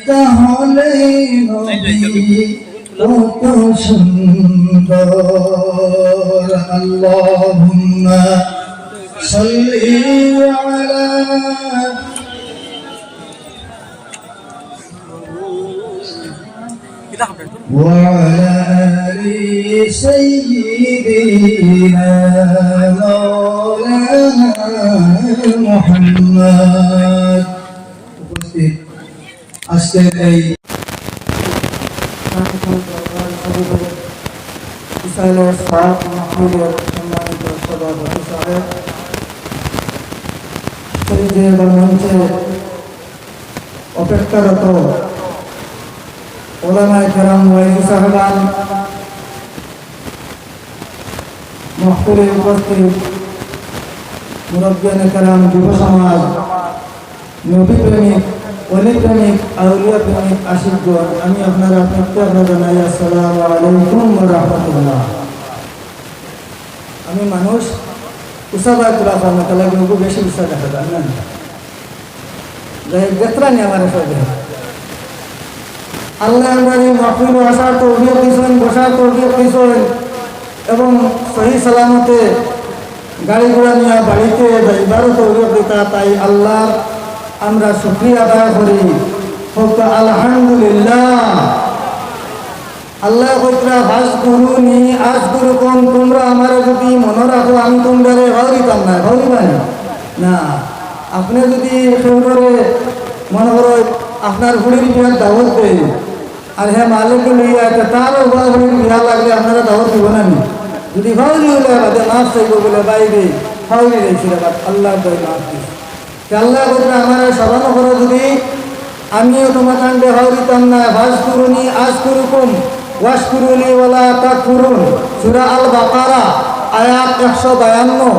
তাহলে কত সুন্দর আল্লাহুম্মা সাল্লি আলা وعلى آل سيدنا مولانا محمد আজকের এই ইসরায়েলের সাত মাহমুদের সম্মানিত সভাপতি সাহেব শহীদের মঞ্চে অপেক্ষারত ওলামায়ে কেরাম ওয়াইজি সাহেবান মাহফিলে উপস্থিত মুরব্বিয়ানে কেরাম যুব সমাজ নবী প্রেমিক অলি প্রেমিক আউলিয়া প্রেমিক আশিকগণ আমি আপনারা প্রত্যেককে জানাই আসসালামু আলাইকুম ওয়া রাহমাতুল্লাহ। আমি মানুষ উসাবায় তোলা ফার্মাতে লাগে ওকে বেশি উৎসাহ দেখা যায় না যাই বেতরা নিয়ে আমার সঙ্গে আল্লাহ বাড়ি মাহফিল আসার তৌফিক দিয়েছেন, বসার তৌফিক দিয়েছেন এবং সহি সালামতে গাড়ি ঘোড়া নিয়ে বাড়িতে যাইবারও তৌফিক দিতা। তাই আল্লাহ আমরা শুকরিয়া আদায় করি। আলহামদুলিল্লাহ। আল্লাহ কইরা ফাজকুরুনি আযকুরুকুম, তোমরা আমারে যদি মনে রাখো আমি তোমারে হরিতাম না, হরিবানি না। আপনি যদি সেগুলোরে মনে করো আপনার হুড়ির বিয়ার দাওয়াত দেয় আর হ্যাঁ মালিককে লইয়া আছে তারও হুড়ির বিয়া লাগলে আপনারা দাওয়াত দিব না। যদি হরি হলে বাদে মাফ চাইব বলে বাইরে হরি দিয়েছিল আল্লাহ মাফ দিয়েছে। আল্লাহ বলতে আমার স্মরণ করো যদি আমিও তোমার কাণ্ডে হরিতাম না। ফাজকুরুনি আযকুরুকুম ওয়াশকুরুনি ওয়ালা তাকফুরুন, সূরা আল বাকারা আয়াত 152।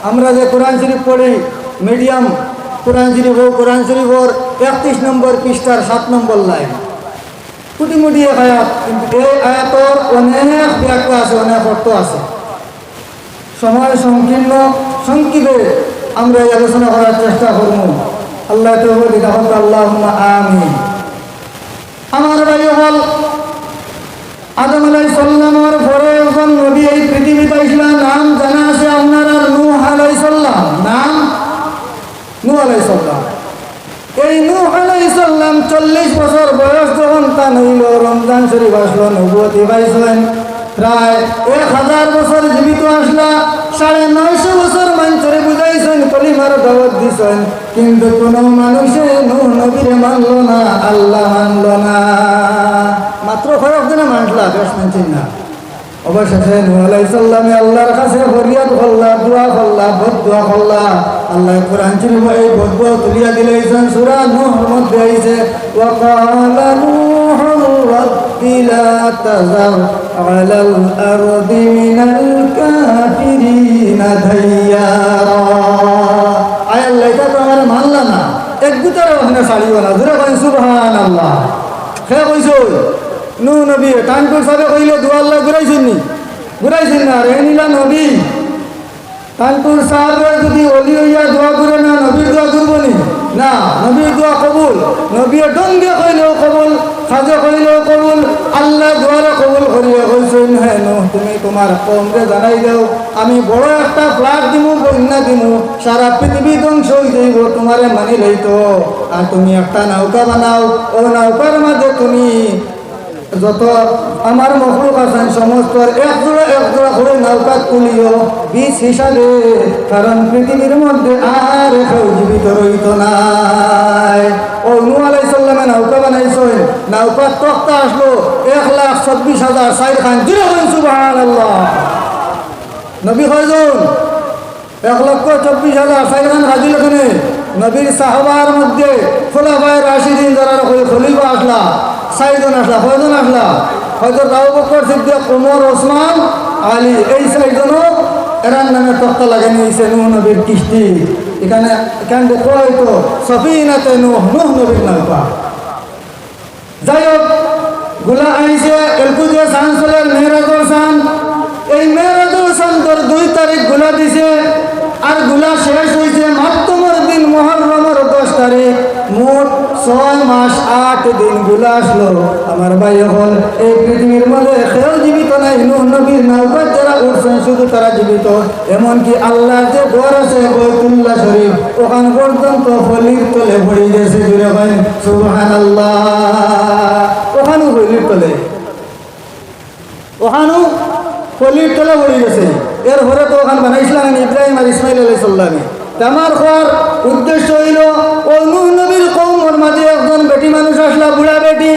আমরা যে কোরআন শরীফ পড়ি মিডিয়াম কোরআন শরীফ ও কোরআন শরীফর 31 নম্বর পৃষ্ঠার 7 নম্বর লাইন কুটিমুটি এক আয়াত, কিন্তু এই আয়াতর অনেক ব্যাখ্যা আছে, অনেক অর্থ আছে। সময় সংকীর্ণ সংক্ষেপে আমরা এই আলোচনা করার চেষ্টা করব। আল্লাহ তৌফিক দান করুন, আল্লাহুম্মা আমিন। আমার ভাই হল আদম আলাইহিস সালামের পরে যখন নবী এই পৃথিবীতে আসলেন, নাম জানা আছে আপনারা নূহ আলাইহিস সালাম। নাম নূহ আলাইহিস সালাম। এই নূহ আলাইহিস সালাম 40 বছর বয়স যখন তান হইল, রমজান শরীফ আসলো, নবুয়তি পাইছেন। প্রায় 1000 বছর জীবিত আসলা, 950 বছর মানুষরে বুঝাইছেন, কলিমার দাওয়াত দিছেন, কিন্তু কোন মানুষে নূহ নবীরে মানল না, আল্লাহ মানল না। মাত্র কয়েকজনে মানলা, বেশ মানছেন না। অবশেষে নূহ আলাইহিস সালামে আল্লাহর কাছে ফরিয়াদ করলা, দোয়া করলা, বদদোয়া করলা। আল্লাহ কোরআন শরীফে এই বদদোয়া তুলিয়া দিলেন। সূরা নূহর মধ্যে আইছে ওয়া ক্বালা নূহু রাব্বি লা তাযার আলাল আরদি মিনাল কাফিরিনা দাইয়ারা। আয় আল্লাহ এটা তো আমার মানলা না, এক গুতারও ওখানে ছাড়িও না। জোরে করেন সুবহানাল্লাহ। কে কইছো? নূহ নবী। কানপুর সাহেব কইলে দোয়া আল্লাহ ঘুরাইছেন নি? ঘুরাইছেন না। রে নিলা নবী কানপুর সাহেবের যদি অলি হইয়া দোয়া করে না, নবীর দোয়া করবো নি? না, নবীর দোয়া কবুল। নবীর ডঙ্গে কইলেও কবুল, খাজে কইলেও কবুল, আল্লাহ দোয়ারে কবুল করিয়া কইছেন, হ্যাঁ নূহ তুমি তোমার কওমকে জানাই দাও আমি বড় একটা ফ্লাড দিমু, বন্যা দিমু, সারা পৃথিবী ধ্বংস হয়ে যাইব, তোমারে মানি লইতো। আর তুমি একটা নৌকা বানাও, ও নৌকার মাঝে তুমি যত আমার মখলুক আছেন সমস্ত এক জোড়া করে নৌকা তুলিও বীজ হিসাবে, কারণ পৃথিবীর মধ্যে আর কেউ জীবিত রইত নাই। ও নূহ আলাইহিস সালামে নৌকা বানাইছেন, নৌকার তক্তা আসলো 1,24,000 সাইড খান। জোরে বলেন সুবহানাল্লাহ। নবী কয়জন? 1,24,000 সাইড খান হাজির এখানে। নবীর সাহাবার মধ্যে খোলাফায়ে রাশিদিন যারা খলিফা আসলা 6 জন আসলা। কয়জন আসলা? হযরত আবু বকর সিদ্দিক, ওমর, ওসমান, আলী। এই 6 জনও এরার নামে তক্তা লাগানো হয়েছে নূহ নবীর কিস্তি। এখানে দেখো হয়তো সফিনাতে নূহ, নূহ নবীর নৌকা। যাই হোক, গুলা আইছে এলকুজে সানসলের মেহরাজুল সান। এই মেহরাজুল সান 2 তারিখ গুলা দিছে, আর গুলা শেষ হয়েছে মাত্তমর দিন মুহররমের 10 তারিখ মোট 6 মাস 8 দিন গুলা আসলো। আমার ভাই হল এই পৃথিবীর মধ্যে কেউ জীবিত নাই, নূহ নবীর নৌকায় যারা উঠছেন শুধু তারা জীবিত। এমনকি আল্লাহর যে ঘর আছে বাইতুল্লাহ শরীফ, ওখান পর্যন্ত ফলির তলে পড়ে গেছে। জুড়ে হয় সুবহানাল্লাহ। ওখানেও ফলির তলে, ওখানেও ফলির তলে পড়ে গেছে। এরপরে তো ওখান বানাইছিলেন ইব্রাহিম আর ইসমাইল আলাইহিস সালাম। আমার হওয়ার উদ্দেশ্য হইল ও নূহ নবীর কওমের মাঝে একজন বেটি মানুষ আসলা, বুড়া বেটি।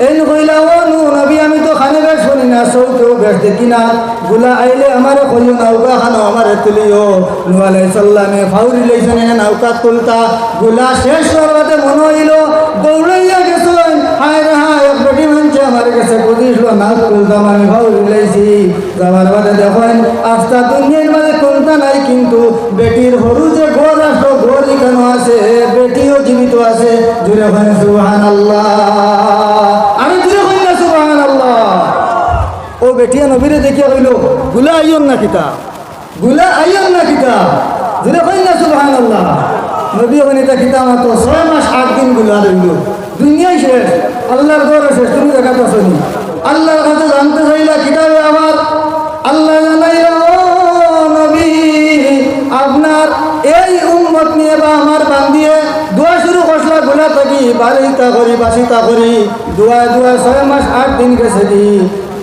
এই কইলা, ও নূহ নবী, আমি তো খানে বেশ শুনি না, কেউ বেশ দেখি না, গুলা আইলে আমারে কইও নৌকা খানো আমারে তুলিও। নূহ আলাইহিস সালামে ফাউরি লইছেন নৌকা তুলতা। গুলা শেষ করবাতে মনে হইল দৌড়াইয়া গেছেন, হায় রে হায়, এক বেটি মানছে আমার কাছে বুঝিস না তুলতাম, আমি ফাউরি লইছি। যাবার বাদে দেখেন আস্তা দুনিয়ার মাঝে তুলতা নাই, কিন্তু বেটির হরু যে ঘর আসলো, ঘরই কেন আছে, বেটিও জীবিত আছে। জুড়ে হয় সুবহানাল্লাহ। আমি জুড়ে হই না সুবহানাল্লাহ। ও বেটিয়া নবীরে দেখিয়া হইল, গুলা আইয়ন না কিতা, গুলা আইয়ন না কিতা। জুড়ে হই না সুবহানাল্লাহ। নবী বনিতা কিতা মাত্র 6 মাস 8 দিন গুলা রইল। দুনিয়াই শেষ, আল্লাহর ঘর শেষ। তুমি দেখাতে আসনি, আল্লাহর কাছে জানতে চাইলা কিতাবে আমার আল্লাহ জানাইল, ও নবী, আপনার এই উম্মত নিয়ে বা আমার বান্দিয়ে দোয়া শুরু করছিলা, গোলা থাকি বাড়িতা করি বাসিতা করি, দোয়া 6 মাস 8 দিন গেছে দি।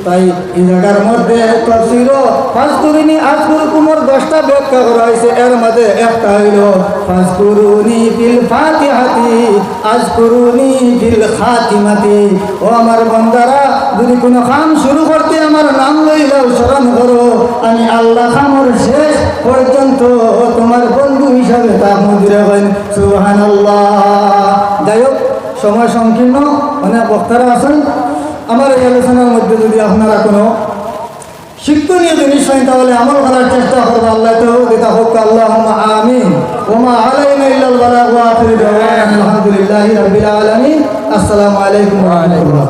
তাই এই জায়গার মধ্যে তফসির ফাজকুরুনি আযকুরকুমর 10টা ব্যাখ্যা করা হয়েছে। এর মধ্যে একটা হইল ফাজকুরুনি ফিল ফাতিহাতি আযকুরুনি ফিল খাতিমাতি। ও আমার বান্দারা, যদি কোনো কাম শুরু করতে আমার নাম লইলাও, স্মরণ করো, আমি আল্লাহ কামর শেষ পর্যন্ত তোমার বন্ধু হিসাবে তা মন্দিরে হইন সুবহানাল্লাহ। যাই হোক, সময় সংকীর্ণ, অনেক বক্তারা আছেন। আমার এই আলোচনার মধ্যে যদি আপনারা কোনো শিক্ষণীয় জিনিস হয় তাহলে আমল করার চেষ্টা করবো। আল্লাহ তৌফিক হোক। আল্লাহুম্মা আমিন। ওমা আলাইনা ইল্লাল বালাগ ওয়া আখিরু দাওয়ানা আলহামদুলিল্লাহি রাব্বিল আলামিন। আসসালামু আলাইকুম ওয়া রাহমাতুল্লাহ।